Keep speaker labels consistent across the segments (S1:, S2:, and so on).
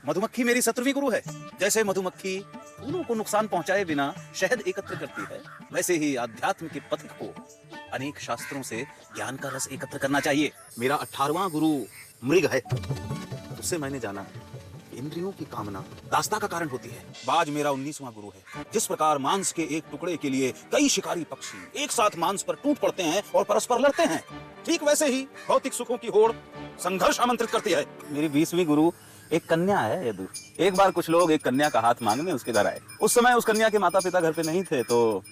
S1: मधुमक्खी मेरी शत्रुवी गुरु है। जैसे मधुमक्खी फूलों को नुकसान पहुंचाए बिना शहद एकत्र करती है, वैसे ही अध्यात्म के पथिक को अनेक शास्त्रों से ज्ञान का रस एकत्र करना चाहिए। मेरा 18वां गुरु मृग है। उससे मैंने जाना इंद्रियों की कामना दास्ता का कारण होती है। बाज मेरा 19वां गुरु है। जिस प्रकार मांस के एक टुकड़े के लिए कई शिकारी पक्षी एक साथ मांस पर टूट पड़ते हैं और परस्पर लड़ते हैं, ठीक वैसे ही भौतिक सुखों की होड़ संघर्ष आमंत्रित करती है। मेरी 20वीं गुरु एक कन्या है यदु। एक बार कुछ लोग एक कन्या का हाथ मांगने उसके घर आए। उस समय उस कन्या के माता पिता घर पे नहीं थे, तो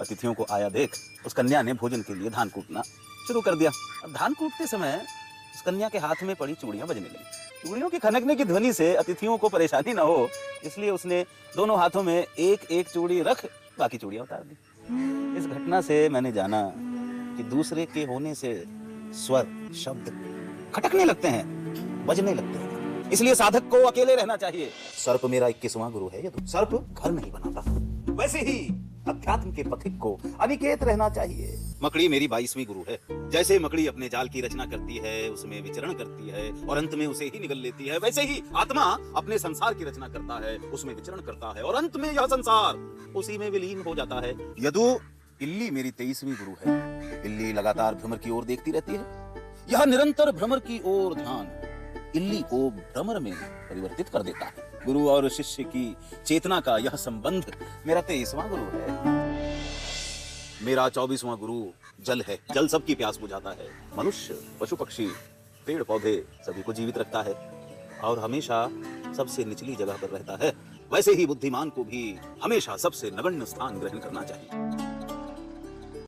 S1: अतिथियों को आया देख उस कन्या ने भोजन के लिए धान कूटना शुरू कर दिया। अब धान कूटते समय उस कन्या के हाथ में पड़ी चूड़ियां बजने लगी। चूड़ियों की खनकने की ध्वनि से अतिथियों को परेशानी न हो, इसलिए उसने दोनों हाथों में एक एक चूड़ी रख बाकी चूड़ियां उतार दी। इस घटना से मैंने जाना कि दूसरे के होने से स्वर शब्द खटकने लगते हैं, बजने लगते हैं। इसलिए साधक को अकेले रहना चाहिए। सर्प मेरा 21वां गुरु है। यदु सर्प घर नहीं बनाता, वैसे ही अध्यात्म के पथिक को अनिकेत रहना चाहिए। मकड़ी मेरी 22वीं गुरु है। जैसे मकड़ी अपने जाल की रचना करती है, उसमें विचरण करती है और अंत में उसे ही निगल लेती है, वैसे ही आत्मा अपने संसार की रचना करता है, उसमें विचरण करता है और अंत में यह संसार उसी में विलीन हो जाता है। यदु इल्ली मेरी 23वीं गुरु है। इल्ली लगातार भ्रमर की ओर देखती रहती है। यह निरंतर भ्रमर की ओर ध्यान इल्ली को भ्रमर में परिवर्तित कर देता है। गुरु और शिष्य की चेतना का यह संबंध मेरा 23वां गुरु है। मेरा 24वां गुरु जल है। जल सबकी प्यास बुझाता है। मनुष्य, पशु पक्षी, पेड़ पौधे सभी को जीवित रखता है और हमेशा सबसे निचली जगह पर रहता है। वैसे ही बुद्धिमान को भी हमेशा सबसे नगण्य स्थान ग्रहण करना चाहिए।